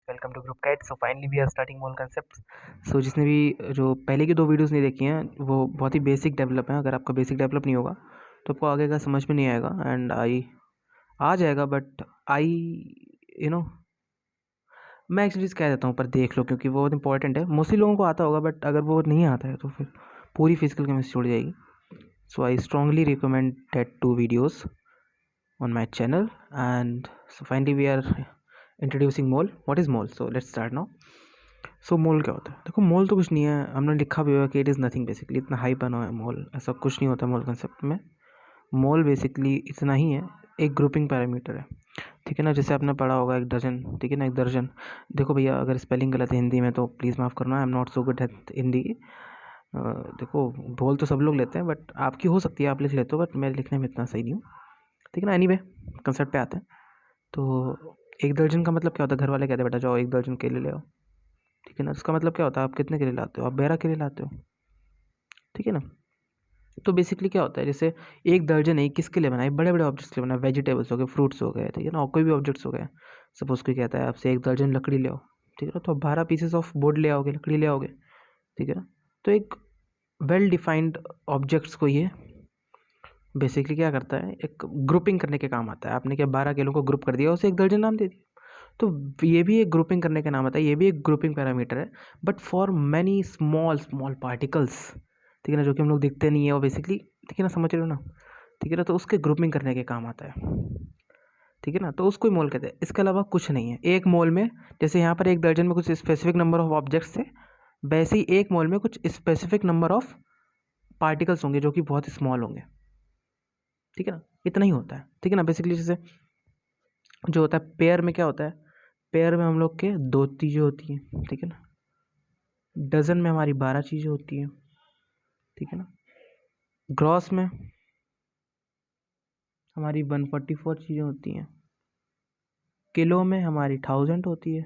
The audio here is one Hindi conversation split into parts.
Welcome to group cat. So finally we are starting mole concept. So जिसने भी जो पहले की 2 वीडियोस नहीं देखी हैं वो बहुत ही बेसिक डेवलप हैं। अगर आपका बेसिक डेवलप नहीं होगा तो आपको आगे का समझ में नहीं आएगा एंड आई आ जाएगा, बट आई यू नो मैं एक चीज़ कह देता हूँ पर देख लो, क्योंकि वो बहुत इंपॉर्टेंट है। मोस्टली लोगों को आता होगा, बट अगर वो नहीं आता है तो फिर पूरी फिजिकल केमिस्ट्री छूट जाएगी। So I strongly recommend that 2 videos on my channel. And so finally we are introducing mole. What is mole? So let's start now. सो मोल क्या होता है? देखो, मोल तो कुछ नहीं है, हमने लिखा भी हुआ कि इट इज़ नथिंग। बेसिकली इतना हाई बना हुआ है मोल, ऐसा कुछ नहीं होता मोल कंसेप्ट में। मोल बेसिकली इतना ही है, एक ग्रुपिंग पैरामीटर है, ठीक है ना। जैसे आपने पढ़ा होगा एक डजन, ठीक है ना, एक दर्जन। देखो भैया, अगर स्पेलिंग गलत है हिंदी में तो प्लीज़ माफ़ करना, I am not so good at Hindi. देखो, बोल तो सब लोग लेते हैं, बट आपकी हो सकती है आप लिख लेते हो, बट मैं लिखने में इतना सही नहीं हूँ, ठीक है ना। एनीवे कंसेप्ट पे आते हैं। तो एक दर्जन का मतलब क्या होता है? घर वाले कहते हैं बेटा जाओ एक दर्जन केले ले आओ, ठीक है ना। उसका मतलब क्या होता है? आप कितने केले लाते हो? आप 12 केले लाते हो, ठीक है ना। तो बेसिकली क्या होता है, जैसे एक दर्जन है, किसके लिए बनाए? बड़े बड़े ऑब्जेक्ट्स के लिए बनाए, वेजिटेबल्स हो गए, फ्रूट्स हो गए, ठीक है ना, और कोई भी ऑब्जेक्ट्स हो गए। सपोज कोई कहता है आपसे एक दर्जन लकड़ी ले आओ, ठीक है ना, तो आप 12 पीसेस ऑफ बोर्ड ले आओगे, लकड़ी ले आओगे, ठीक है ना। तो एक वेल डिफाइंड ऑब्जेक्ट्स को ये बेसिकली क्या करता है, एक ग्रुपिंग करने के काम आता है। आपने क्या 12 किलो को ग्रुप कर दिया, उसे एक दर्जन नाम दे दिया, तो ये भी एक ग्रुपिंग करने का नाम आता है, ये भी एक ग्रुपिंग पैरामीटर है, but for many small small particles, ठीक है ना, जो कि हम लोग दिखते नहीं है वो बेसिकली, ठीक है ना, समझ रहे हो ना, ठीक है ना। तो उसके ग्रुपिंग करने के काम आता है, ठीक है ना, तो उसको ही मोल कहते हैं। इसके अलावा कुछ नहीं है। एक मोल में, जैसे यहाँ पर एक दर्जन में कुछ स्पेसिफिक नंबर ऑफ ऑब्जेक्ट्स थे, वैसे ही एक मोल में कुछ स्पेसिफिक नंबर ऑफ पार्टिकल्स होंगे जो कि बहुत ही स्मॉल होंगे, ठीक है ना। इतना ही होता है, ठीक है ना। बेसिकली जैसे जो होता है पेयर में, क्या होता है, पेयर में हम लोग के 2 चीज़ें होती हैं, ठीक है ना। डजन में हमारी 12 चीज़ें होती हैं, ठीक है ना। ग्रॉस में हमारी 144 चीज़ें होती हैं, किलो में हमारी 1000 होती है,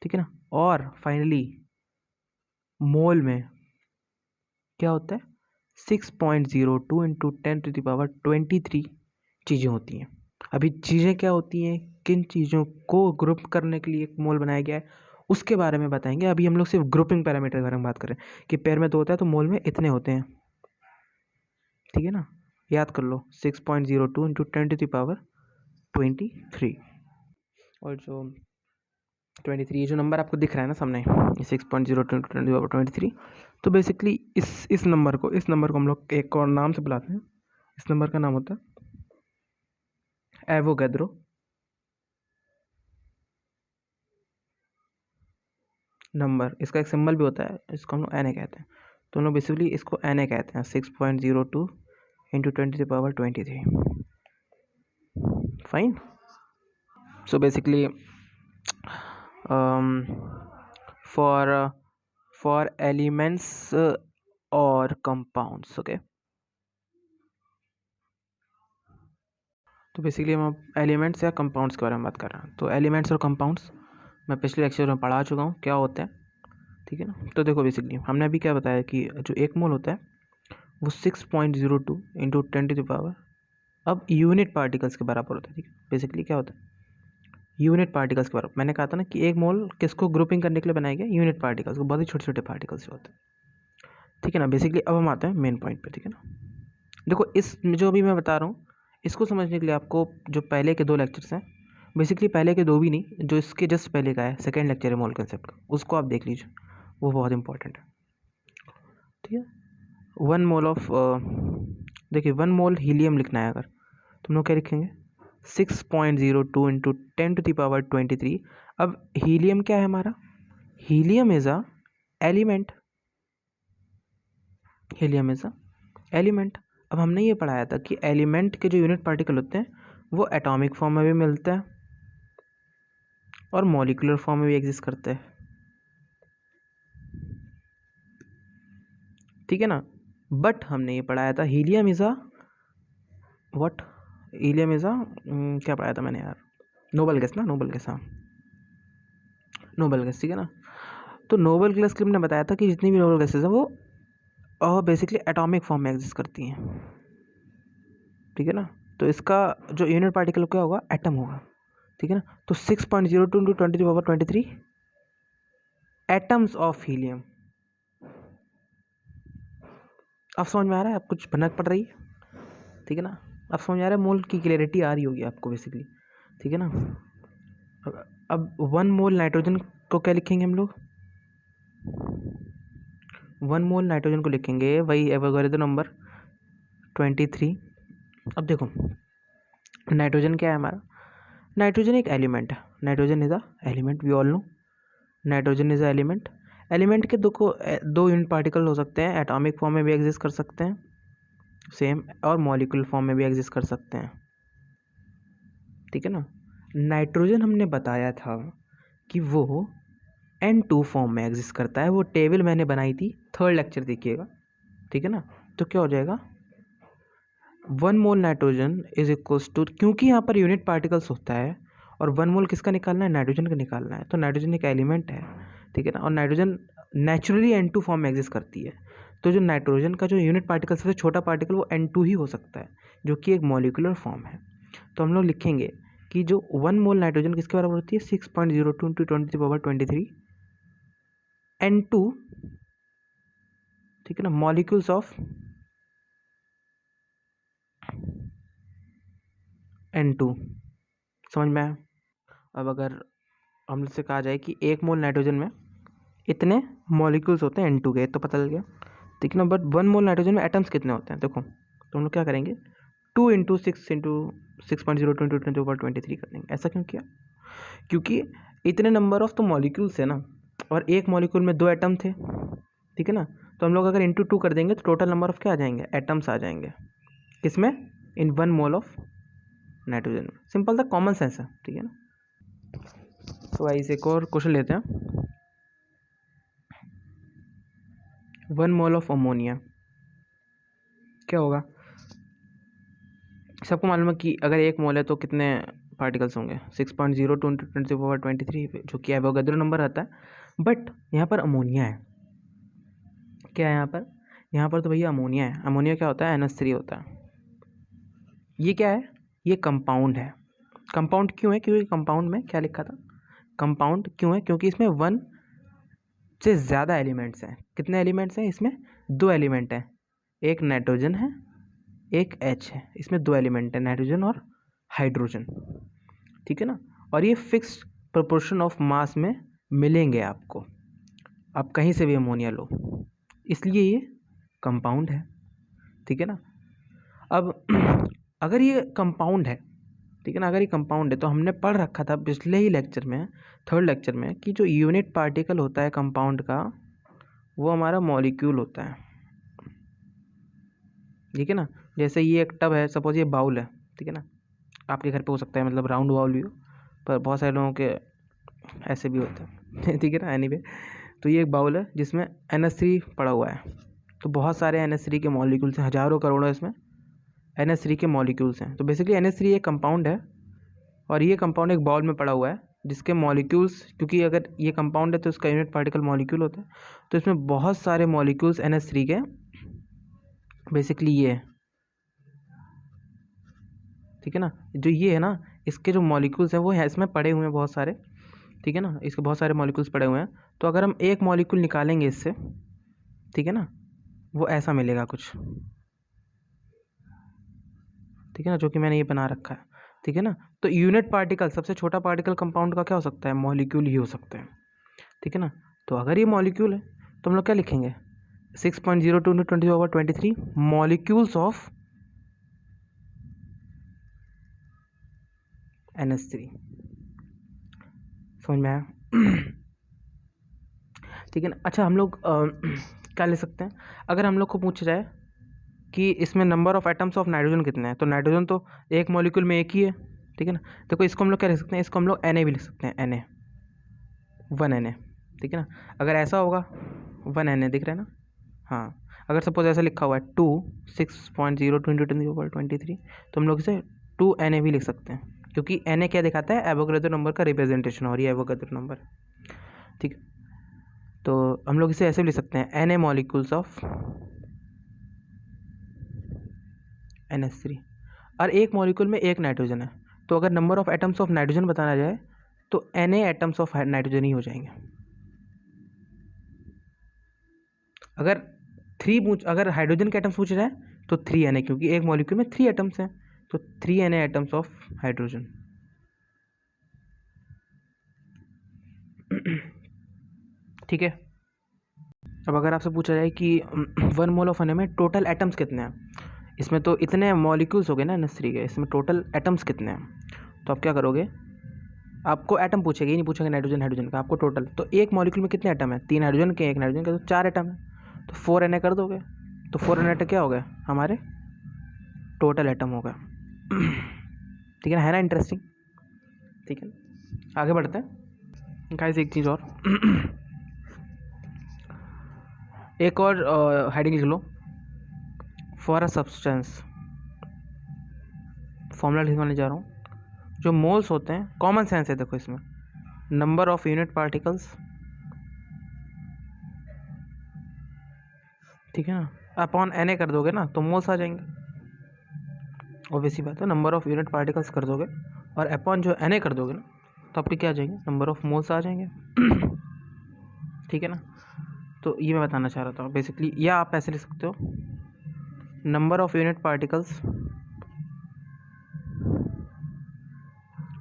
ठीक है ना। और फाइनली मोल में क्या होता है, 6.02 इंटू 10⁻23 चीज़ें होती हैं। अभी चीज़ें क्या होती हैं, किन चीज़ों को ग्रुप करने के लिए एक मोल बनाया गया है, उसके बारे में बताएंगे। अभी हम लोग सिर्फ ग्रुपिंग पैरामीटर के बारे में बात करें कि पेयर में 2 होता है तो मोल में इतने होते हैं, ठीक है ना। याद कर लो, 6.02 इंटू 10⁻23। और जो 23, ये जो नंबर आपको दिख रहा है ना सामने, 6.02 इंटू 10⁻23, तो बेसिकली इस नंबर को हम लोग एक और नाम से बुलाते हैं। इस नंबर का नाम होता है एवोगैड्रो नंबर। इसका एक सिंबल भी होता है, इसको हम लोग एन ए कहते हैं। तो हम लोग बेसिकली इसको एन ए कहते हैं, 6.02 into 10⁻23। Fine. So basically for elements और कंपाउंड्स, ओके। तो बेसिकली हम एलिमेंट्स या कंपाउंड्स के बारे में बात कर रहे हैं। तो एलिमेंट्स और कंपाउंड्स मैं पिछले लेक्चर में पढ़ा चुका हूँ क्या होता है, ठीक है ना। तो देखो, बेसिकली हमने अभी क्या बताया कि जो एक मोल होता है वो 6.02 इंटू 10⁻, अब यूनिट पार्टिकल्स के बराबर होता है, ठीक है। बेसिकली क्या होता है, यूनिट पार्टिकल्स के बराबर। मैंने कहा था ना कि एक मोल किसको ग्रुपिंग करने के लिए बनाया गया, यूनिट पार्टिकल्स को, बहुत ही छोटे छोटे पार्टिकल्स होते हैं, ठीक है ना। बेसिकली अब हम आते हैं मेन पॉइंट पे, ठीक है ना। देखो, इस जो भी मैं बता रहा हूँ, इसको समझने के लिए आपको जो पहले के 2 लेक्चर्स हैं, बेसिकली पहले के 2 भी नहीं, जो इसके जस्ट पहले का है, सेकेंड लेक्चर है मोल कंसेप्ट का, उसको आप देख लीजिए, वो बहुत इंपॉर्टेंट है, ठीक है। 1 मोल ऑफ देखिए 1 मोल हीलियम लिखना है अगर, तो हम लोग क्या लिखेंगे, 6.02 इंटू 10⁻23। अब हीलियम क्या है हमारा, helium is a element, helium is a element. अब हमने ये पढ़ाया था कि एलिमेंट के जो यूनिट पार्टिकल होते हैं वो एटॉमिक फॉर्म में भी मिलते हैं और मॉलिक्यूलर फॉर्म में भी एग्जिस्ट करते हैं, ठीक है ना। बट हमने ये पढ़ाया था helium is a what, helium is a क्या पढ़ाया था मैंने यार, नोबल गैस ना, नोबल गैस, हाँ नोबल गैस, ठीक है ना। तो नोबल गैस के लिए हमने बताया था कि जितनी भी नोबल गैसेज हैं वो बेसिकली एटॉमिक फॉर्म में एग्जिस्ट करती हैं, ठीक है ना। तो इसका जो यूनिट पार्टिकल क्या होगा, एटम होगा, ठीक है ना। तो 6.02 इंटू 10⁻23 एटम्स ऑफ हीलियम। अब समझ में आ रहा है, आप कुछ भनक पड़ रही है, ठीक है ना। अब समझ में आ रहा है, मोल की क्लियरिटी आ रही होगी आपको बेसिकली, ठीक है ना। अब 1 मोल नाइट्रोजन को क्या लिखेंगे हम लोग, 1 मोल नाइट्रोजन को लिखेंगे वही एवोगाड्रो नंबर 23। अब देखो नाइट्रोजन क्या है हमारा, नाइट्रोजन एक एलिमेंट है, nitrogen is a element, we all know nitrogen is a element. Element के दो यूनिट पार्टिकल हो सकते हैं, एटॉमिक फॉर्म में भी एग्जिस्ट कर सकते हैं सेम, और मॉलिक्यूल फॉर्म में भी एग्जिस्ट कर सकते हैं, ठीक है ना। नाइट्रोजन हमने बताया था कि वो N2 फॉर्म में एग्जिस्ट करता है, वो टेबल मैंने बनाई थी, 3rd लेक्चर देखिएगा, ठीक है ना। तो क्या हो जाएगा, 1 mole nitrogen is equals to, क्योंकि यहाँ पर यूनिट पार्टिकल्स होता है और 1 मोल किसका निकालना है, नाइट्रोजन का निकालना है, तो नाइट्रोजन एक एलिमेंट है, ठीक है ना। और नाइट्रोजन नेचुरली N2 फॉर्म में एग्जिस्ट करती है, तो जो नाइट्रोजन का जो यूनिट पार्टिकल सबसे छोटा पार्टिकल वो N2 ही हो सकता है, जो कि एक मॉलिक्यूलर फॉर्म है। तो हम लोग लिखेंगे कि जो 1 मोल नाइट्रोजन किसके बराबर होती है, 6.02 इंटू 10⁻23 N2, ठीक है ना, मॉलिक्यूल्स ऑफ N2। समझ में आया। अब अगर हम से कहा जाए कि 1 मोल नाइट्रोजन में इतने मॉलिक्यूल्स होते हैं N2 के, तो पता लग गया, ठीक है ना। बट 1 मोल नाइट्रोजन में एटम्स कितने होते हैं, देखो तो हम लोग क्या करेंगे, 2 इंटू 6 इंटू 6.02 इंटू 10⁻23 कर देंगे। ऐसा क्यों किया, क्योंकि इतने नंबर ऑफ तो मॉलिक्यूल्स है ना, और एक मॉलिक्यूल में 2 एटम थे, ठीक है ना। तो हम लोग अगर इंटू 2 कर देंगे तो टोटल नंबर ऑफ क्या आ जाएंगे, एटम्स आ जाएंगे, किसमें, इन 1 मोल ऑफ नाइट्रोजन में। सिंपल था, कॉमन सेंस है, ठीक है ना। तो वाइस एक और क्वेश्चन लेते हैं, 1 मोल ऑफ अमोनिया क्या होगा। सबको मालूम है कि अगर 1 मोल है तो कितने पार्टिकल्स होंगे, 6.02 इंटू 10⁻23, जो कि एवोगाड्रो नंबर आता है। बट यहाँ पर अमोनिया है, क्या है यहाँ पर तो भैया अमोनिया है। अमोनिया क्या होता है, NH3 होता है। ये क्या है, ये कंपाउंड है। कंपाउंड क्यों है, क्योंकि कंपाउंड में क्या लिखा था, कंपाउंड क्यों है, क्योंकि इसमें 1 से ज़्यादा एलिमेंट्स हैं। कितने एलिमेंट्स हैं इसमें, 2 एलिमेंट हैं, एक नाइट्रोजन है एक H है, इसमें 2 एलिमेंट हैं, नाइट्रोजन और हाइड्रोजन, ठीक है ना। और ये फिक्स्ड प्रोपोर्शन ऑफ मास में मिलेंगे आपको, आप कहीं से भी अमोनिया लो, इसलिए ये कंपाउंड है, ठीक है ना। अब अगर ये कंपाउंड है, ठीक है ना, अगर ये कंपाउंड है तो हमने पढ़ रखा था पिछले ही लेक्चर में, 3rd लेक्चर में, कि जो यूनिट पार्टिकल होता है कंपाउंड का वो हमारा मॉलिक्यूल होता है, ठीक है ना। जैसे ये एक टब है, सपोज ये बाउल है, ठीक है ना, आपके घर पे हो सकता है, मतलब राउंड बाउल भी हो, पर बहुत सारे लोगों के ऐसे भी होते हैं ठीक है ना। एनीवे, तो ये एक बाउल है जिसमें NH3 पड़ा हुआ है, तो बहुत सारे NH3 के मॉलिक्यूल्स हैं, हज़ारों करोड़ों इसमें NH3 के मॉलिक्यूल्स हैं। तो बेसिकली NH3 एक कंपाउंड है, और ये कंपाउंड एक बाउल में पड़ा हुआ है जिसके मॉलिक्यूल्स, क्योंकि अगर ये कंपाउंड है तो इसका यूनिट पार्टिकल मॉलिक्यूल होता है, तो इसमें बहुत सारे मॉलिक्यूल्स NH3 के बेसिकली ये है, ठीक है ना। जो ये है ना, इसके जो मॉलिक्यूल्स हैं वो है इसमें पड़े हुए हैं बहुत सारे, ठीक है ना, इसके बहुत सारे मॉलिक्यूल्स पड़े हुए हैं। तो अगर हम एक मॉलिक्यूल निकालेंगे इससे, ठीक है ना, वो ऐसा मिलेगा कुछ, ठीक है ना, जो कि मैंने ये बना रखा है, ठीक है ना। तो यूनिट पार्टिकल, सबसे छोटा पार्टिकल कंपाउंड का क्या हो सकता है, मॉलिक्यूल ही हो सकता है, ठीक है ना। तो अगर ये मॉलिक्यूल है तो हम लोग क्या लिखेंगे, 6.02 इंटू 10⁻23 मॉलिक्यूल्स ऑफ NH3। समझ में आया ठीक है ना। अच्छा हम लोग क्या ले सकते हैं, अगर हम लोग को पूछ जाए कि इसमें number of atoms of nitrogen कितने हैं, तो नाइट्रोजन तो एक मॉलिक्यूल में एक ही है, ठीक है ना। देखो इसको हम लोग क्या लिख सकते हैं, इसको हम लोग Na भी लिख सकते हैं, Na 1 Na, ठीक है ना। अगर ऐसा होगा 1 Na दिख रहा है ना, हाँ। अगर सपोज ऐसा लिखा हुआ है 6.02 इंटू 10⁻23, तो हम लोग इसे 2 Na भी लिख सकते हैं, क्योंकि Na क्या दिखाता है, एवोगाड्रो नंबर का रिप्रेजेंटेशन, और ये एवोगाड्रो नंबर, ठीक। तो हम लोग इसे ऐसे भी लिख सकते हैं, Na मॉलिक्यूल्स ऑफ NH3, और एक मॉलिक्यूल में एक नाइट्रोजन है, तो अगर number of atoms of nitrogen बताना जाए तो Na एटम्स ऑफ नाइट्रोजन ही हो जाएंगे। अगर हाइड्रोजन के एटम्स पूछ रहा है तो 3Na, क्योंकि एक मॉलिक्यूल में 3 एटम्स हैं, तो 3Na एटम्स ऑफ हाइड्रोजन। ठीक है। अब अगर आपसे पूछा जाए कि 1 मोल ऑफ Na में टोटल एटम्स कितने हैं, इसमें तो इतने मॉलिक्यूल्स हो गए ना NH3 के, इसमें टोटल एटम्स कितने हैं, तो आप क्या करोगे, आपको एटम पूछेगा, ये नहीं पूछेगा नाइट्रोजन हाइड्रोजन का, आपको टोटल। तो एक मॉलिक्यूल में कितने एटम है, 3 हाइड्रोजन के, 1 नाइट्रोजन के, तो 4 एटम है, तो 4Na कर दोगे, तो 4Na क्या हो गया, हमारे टोटल एटम हो गया। ठीक है ना इंटरेस्टिंग। ठीक है, आगे बढ़ते हैं गाइस। एक चीज़ और एक और हेडिंग लिख लो, फॉर अ सब्सटेंस। फॉर्मूला लिखवाने जा रहा हूँ। जो मोल्स होते हैं, कॉमन सेंस है, देखो इसमें नंबर ऑफ यूनिट पार्टिकल्स, ठीक है ना, अपॉन Na कर दोगे ना तो मोल्स आ जाएंगे, ऑब्वियसली बात है। नंबर ऑफ यूनिट पार्टिकल्स कर दोगे और अपॉन जो Na कर दोगे ना तो आपके क्या आ जाएंगे, नंबर ऑफ मोल्स आ जाएंगे। ठीक है ना, तो ये मैं बताना चाह रहा था बेसिकली। या आप ऐसे लिख सकते हो, number of unit particles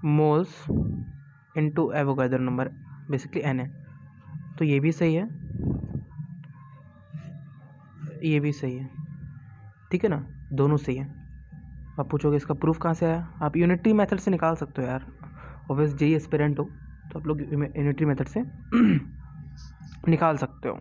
moles into Avogadro number, basically Na। तो ये भी सही है, ये भी सही है, ठीक है ना, दोनों सही है। आप पूछोगे इसका प्रूफ कहाँ से आया, आप यूनिटरी मेथड से निकाल सकते हो यार। ऑब्वियस जेई एस्पिरेंट हो तो आप लोग यूनिटरी मेथड से निकाल सकते हो।